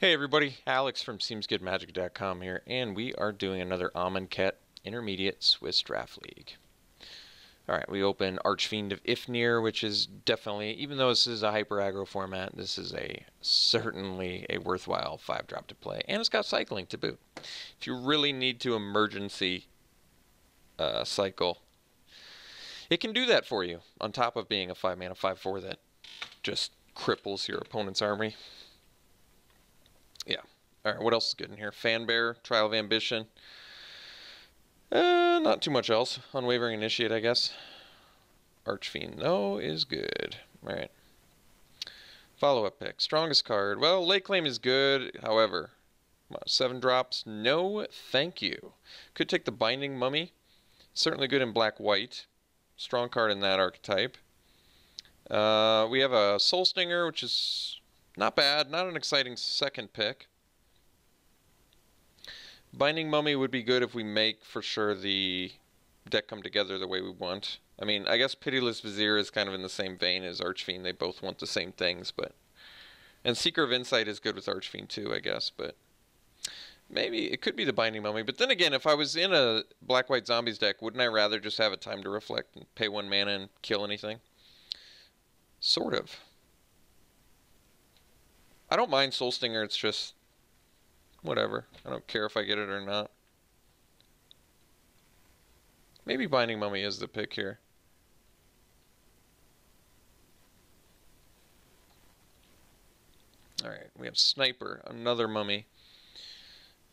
Hey everybody, Alex from SeemsGoodMagic.com here, and we are doing another Amonkhet Intermediate Swiss Draft League. Alright, we open Archfiend of Ifnir, which is definitely, even though this is a hyper aggro format, this is certainly a worthwhile 5-drop to play, and it's got cycling to boot. If you really need to emergency cycle, it can do that for you, on top of being a 5-mana 5/4 that just cripples your opponent's army. Yeah. Alright, what else is good in here? Fanbear, Trial of Ambition. Not too much else. Unwavering Initiate, I guess. Archfiend, though, is good. Alright. Follow-up pick. Strongest card. Well, Lake Claim is good. However, 7 drops. No, thank you. Could take the Binding Mummy. Certainly good in black-white. Strong card in that archetype. We have a Soul Stinger, which is not bad. Not an exciting second pick. Binding Mummy would be good if we make, for sure, the deck come together the way we want. I mean, I guess Pitiless Vizier is kind of in the same vein as Archfiend. They both want the same things, but... And Seeker of Insight is good with Archfiend too, I guess, but... Maybe it could be the Binding Mummy. But then again, if I was in a black-white zombies deck, wouldn't I rather just have a Time to Reflect and pay 1 mana and kill anything? Sort of. I don't mind Soul Stinger, it's just... whatever. I don't care if I get it or not. Maybe Binding Mummy is the pick here. Alright, we have Sniper, another mummy.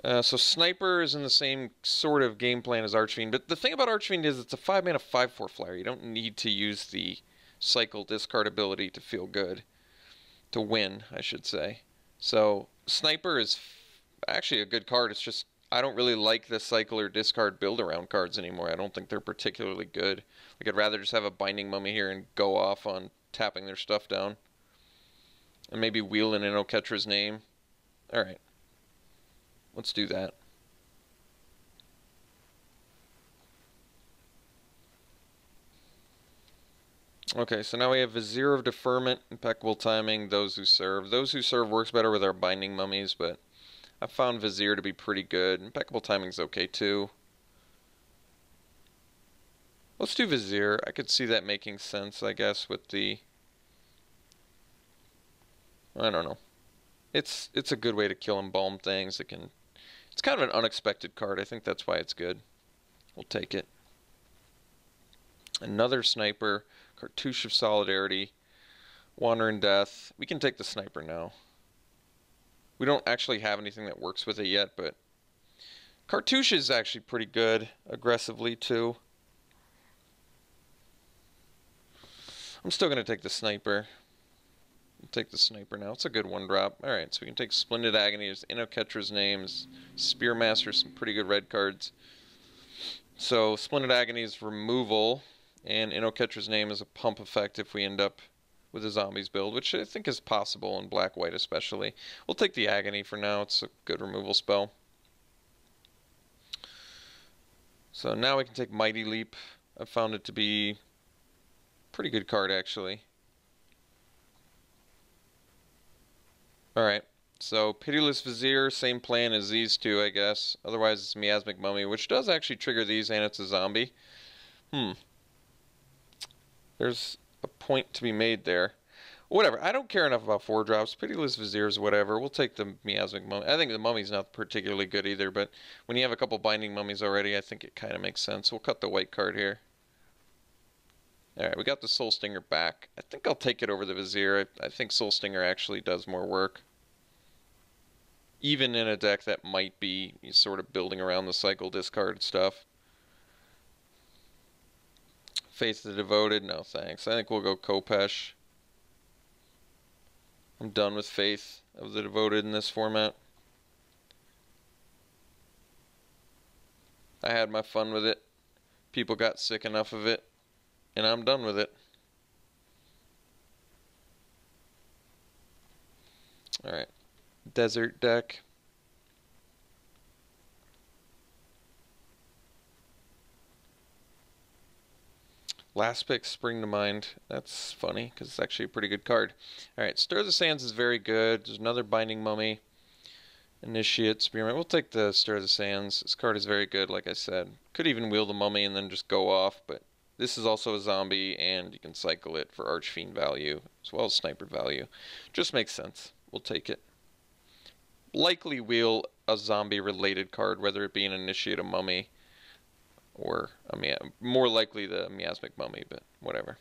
So Sniper is in the same sort of game plan as Archfiend, but the thing about Archfiend is it's a 5-mana 5/4 flyer. You don't need to use the cycle discard ability to feel good. To win, I should say. So Sniper is actually a good card. It's just I don't really like the cycle or discard build around cards anymore. I don't think they're particularly good. Like I'd rather just have a Binding Mummy here and go off on tapping their stuff down. And maybe wheel in Inokhetra's name. Alright. Let's do that. Okay, so now we have Vizier of Deferment, Impeccable Timing, Those Who Serve. Those Who Serve works better with our Binding Mummies, but I found Vizier to be pretty good. Impeccable Timing's okay too. Let's do Vizier. I could see that making sense, I guess, with the... I don't know. It's a good way to kill Embalm things. It's kind of an unexpected card. I think that's why it's good. We'll take it. Another Sniper. Cartouche of Solidarity. Wandering Death. We can take the Sniper now. We don't actually have anything that works with it yet, but Cartouche is actually pretty good aggressively too. I'm still going to take the Sniper. I'll take the Sniper now. It's a good 1-drop. Alright, so we can take Splendid Agony. There's Inokhetra's names. Spearmaster, some pretty good red cards. So Splendid Agony is removal, and Inokhetra's name is a pump effect if we end up with a zombies build, which I think is possible in black-white especially. We'll take the Agony for now. It's a good removal spell. So now we can take Mighty Leap. I found it to be a pretty good card, actually. Alright, so Pitiless Vizier, same plan as these two, I guess. Otherwise, it's Miasmic Mummy, which does actually trigger these, and it's a zombie. There's a point to be made there. Whatever, I don't care enough about 4-drops. Pitiless Viziers, whatever. We'll take the Miasmic Mummy. I think the Mummy's not particularly good either, but when you have a couple Binding Mummies already, I think it kind of makes sense. We'll cut the white card here. Alright, we got the Soul Stinger back. I think I'll take it over the Vizier. I think Soul Stinger actually does more work. Even in a deck that might be sort of building around the cycle discard stuff. Faith of the Devoted, no thanks. I think we'll go Khopesh. I'm done with Faith of the Devoted in this format. I had my fun with it. People got sick enough of it. And I'm done with it. Alright. Desert deck. Last pick, Spring to Mind. That's funny, because it's actually a pretty good card. Alright, Stir the Sands is very good. There's another Binding Mummy. Initiate, Spearman. We'll take the Stir of the Sands. This card is very good, like I said. Could even wheel the Mummy and then just go off, but this is also a zombie, and you can cycle it for Archfiend value, as well as Sniper value. Just makes sense. We'll take it. Likely wheel a zombie-related card, whether it be an Initiate, a Mummy, or more likely the Miasmic Mummy, but whatever.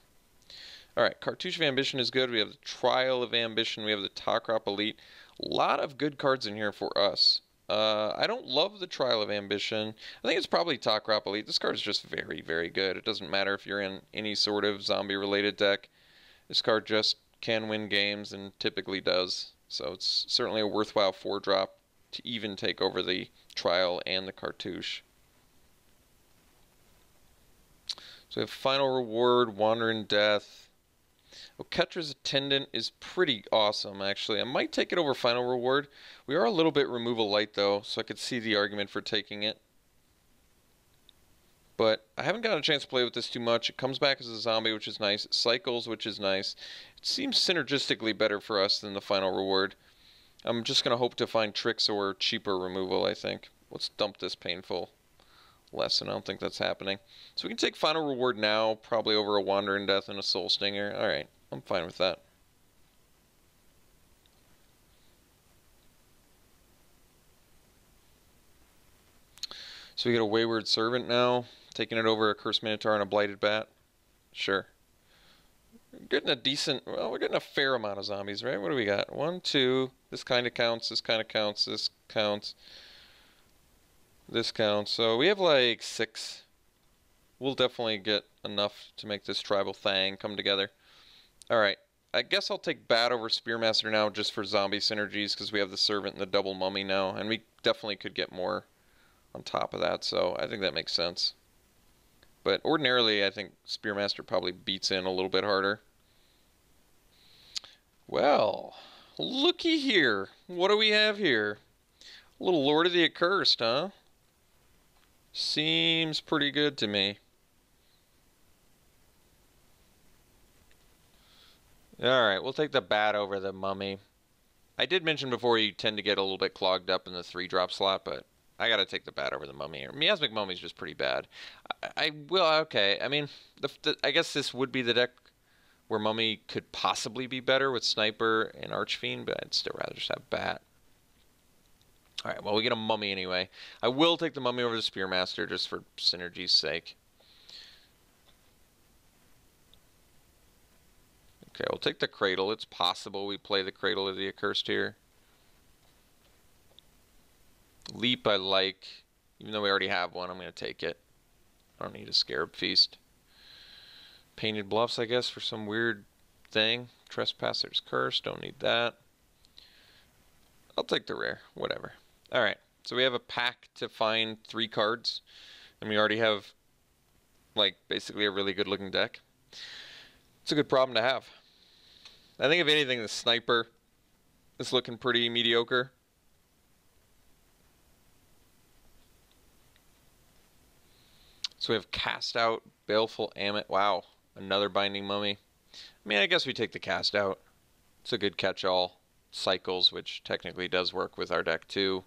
Alright, Cartouche of Ambition is good. We have the Trial of Ambition. We have the Takrop Elite. A lot of good cards in here for us. I don't love the Trial of Ambition. I think it's probably Takrop Elite. This card is just very, very good. It doesn't matter if you're in any sort of zombie-related deck. This card just can win games and typically does. So it's certainly a worthwhile 4-drop to even take over the Trial and the Cartouche. So we have Final Reward, Wandering Death. Well, Ketra's Attendant is pretty awesome, actually. I might take it over Final Reward. We are a little bit Removal Light, though, so I could see the argument for taking it. But I haven't gotten a chance to play with this too much. It comes back as a zombie, which is nice. It cycles, which is nice. It seems synergistically better for us than the Final Reward. I'm just going to hope to find tricks or cheaper removal, I think. Let's dump this painful lesson. I don't think that's happening. So we can take Final Reward now, probably over a Wandering Death and a Soul Stinger. Alright, I'm fine with that. So we get a Wayward Servant now, taking it over a Cursed Minotaur and a Blighted Bat. Sure. We're getting a decent, well, we're getting a fair amount of zombies, right? What do we got? 1, 2, this kind of counts, this kind of counts, this counts. This counts. So we have like 6. We'll definitely get enough to make this tribal thing come together. Alright. I guess I'll take Bat over Spearmaster now just for zombie synergies because we have the Servant and the double Mummy now. And we definitely could get more on top of that. So I think that makes sense. But ordinarily I think Spearmaster probably beats in a little bit harder. Well, looky here. What do we have here? A little Lord of the Accursed, huh? Seems pretty good to me. Alright, we'll take the Bat over the Mummy. I did mention before you tend to get a little bit clogged up in the 3-drop slot, but I gotta take the Bat over the Mummy here. Miasmic Mummy's just pretty bad. I will, okay, I mean, I guess this would be the deck where Mummy could possibly be better with Sniper and Archfiend, but I'd still rather just have Bat. Alright, well, we get a Mummy anyway. I will take the Mummy over the Spearmaster just for synergy's sake. Okay, we'll take the Cradle. It's possible we play the Cradle of the Accursed here. Leap I like. Even though we already have one, I'm going to take it. I don't need a Scarab Feast. Painted Bluffs, I guess, for some weird thing. Trespasser's Curse, don't need that. I'll take the rare, whatever. Alright, so we have a pack to find 3 cards. And we already have, like, basically a really good looking deck. It's a good problem to have. I think if anything, the Sniper is looking pretty mediocre. So we have Cast Out, Baleful Ammit. Wow, another Binding Mummy. I mean, I guess we take the Cast Out. It's a good catch-all. Cycles, which technically does work with our deck too.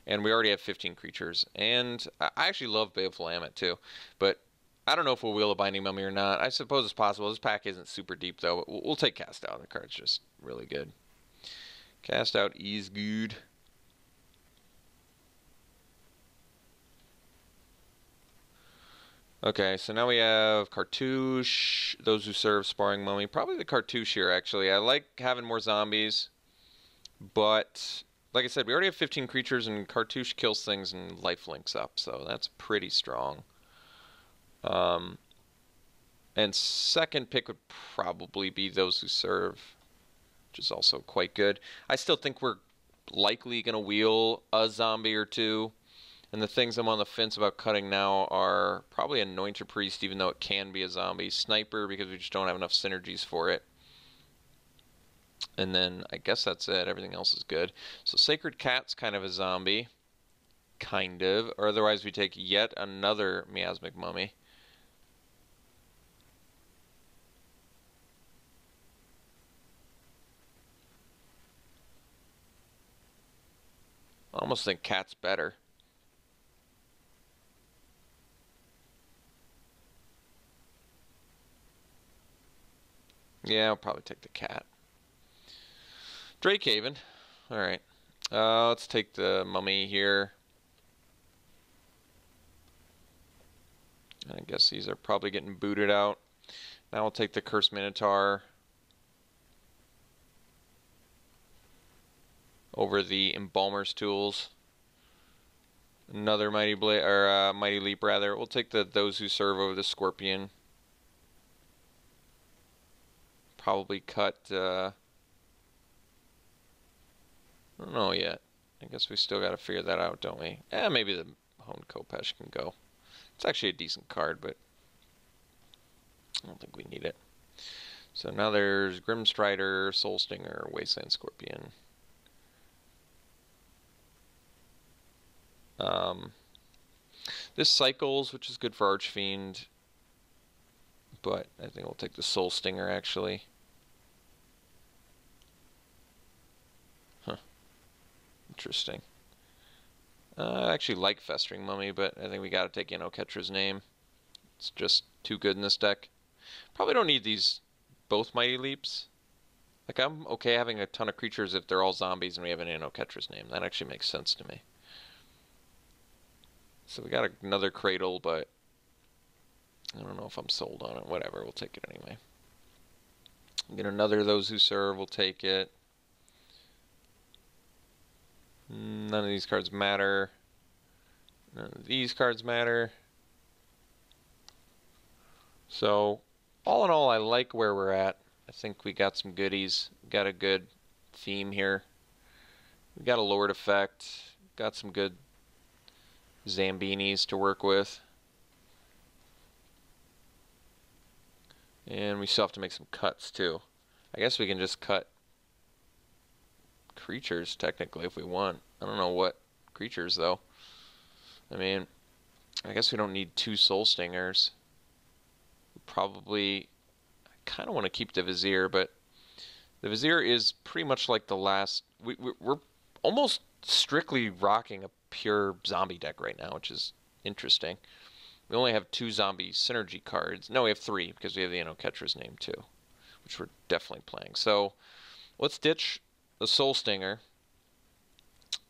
And we already have 15 creatures. And I actually love Baleful Ammit too. But I don't know if we'll wheel a Binding Mummy or not. I suppose it's possible. This pack isn't super deep though. But we'll take Cast Out. The card's just really good. Cast Out is good. Okay, so now we have Cartouche, Those Who Serve, Sparring Mummy. Probably the Cartouche here, actually. I like having more zombies, but like I said, we already have 15 creatures, and Cartouche kills things and life links up, so that's pretty strong. And second pick would probably be Those Who Serve, which is also quite good. I still think we're likely going to wheel a zombie or two. And the things I'm on the fence about cutting now are probably Anointer Priest, even though it can be a zombie. Sniper, because we just don't have enough synergies for it. And then I guess that's it. Everything else is good. So Sacred Cat's kind of a zombie. Kind of. Or otherwise we take yet another Miasmic Mummy. I almost think cat's better. Yeah, I'll probably take the cat. Drakehaven. Alright. Let's take the mummy here. I guess these are probably getting booted out. Now we'll take the Cursed Minotaur over the Embalmer's Tools. Another Mighty Blade, or Mighty Leap rather. We'll take the Those Who Serve over the Scorpion. Probably cut, I don't know yet. I guess we still got to figure that out, don't we? Maybe the Honed Khopesh can go. It's actually a decent card, but I don't think we need it. So now there's Grim Strider, Soul Stinger, Wasteland Scorpion. This cycles, which is good for Archfiend, but I think we'll take the Soul Stinger actually. Huh. Interesting. I actually like Festering Mummy, but I think we gotta take Amonkhet's name. It's just too good in this deck. Probably don't need these both Mighty Leaps. Like, I'm okay having a ton of creatures if they're all zombies and we have an Amonkhet's name. That actually makes sense to me. So we got another Cradle, but I don't know if I'm sold on it. Whatever, we'll take it anyway. Get another Those Who Serve, we'll take it. None of these cards matter. None of these cards matter. So, all in all, I like where we're at. I think we got some goodies. Got a good theme here. We got a Lord effect. Got some good Zambinis to work with. And we still have to make some cuts, too. I guess we can just cut creatures, technically, if we want. I don't know what creatures, though. I mean, I guess we don't need 2 Soul Stingers. Probably, I kind of want to keep the Vizier, but the Vizier is pretty much like the last. We're almost strictly rocking a pure zombie deck right now, which is interesting. We only have 2 zombie synergy cards. No, we have 3 because we have the Amonkhet's name too, which we're definitely playing. So let's ditch the Soul Stinger.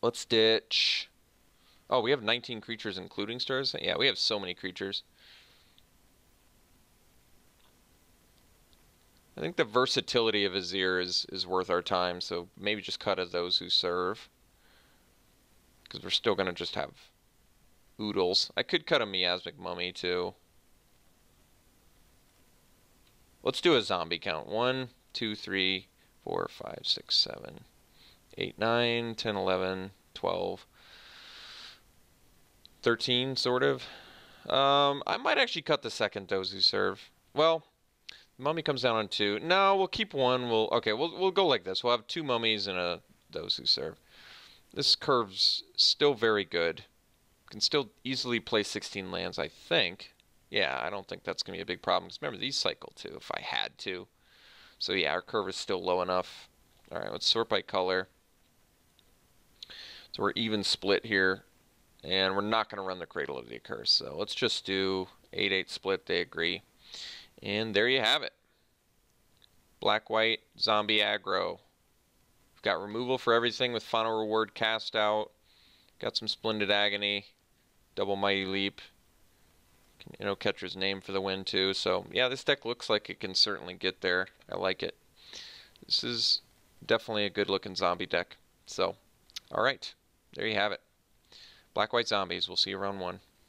Let's ditch. Oh, we have 19 creatures including stars? Yeah, we have so many creatures. I think the versatility of Vizier is worth our time, so maybe just cut as Those Who Serve. Because we're still going to just have oodles. I could cut a Miasmic Mummy too. Let's do a zombie count. 1, 2, 3, 4, 5, 6, 7, 8, 9, 10, 11, 12, 13, sort of. I might actually cut the second Those Who Serve. Well, Mummy comes down on 2. No, we'll keep 1. We'll go like this. We'll have 2 mummies and a Those Who Serve. This curve's still very good. Can still easily play 16 lands, I think. Yeah, I don't think that's going to be a big problem. Because remember, these cycle too, if I had to. So yeah, our curve is still low enough. Alright, let's sort by color. So we're even split here. And we're not going to run the Cradle of the Accursed. So let's just do 8-8 split, they agree. And there you have it. Black-white zombie aggro. We've got removal for everything with Final Reward cast out. Got some Splendid Agony. Double Mighty Leap. Amonkhet's name for the win too. So yeah, this deck looks like it can certainly get there. I like it. This is definitely a good looking zombie deck. So, alright. There you have it. Black-white zombies. We'll see you round 1.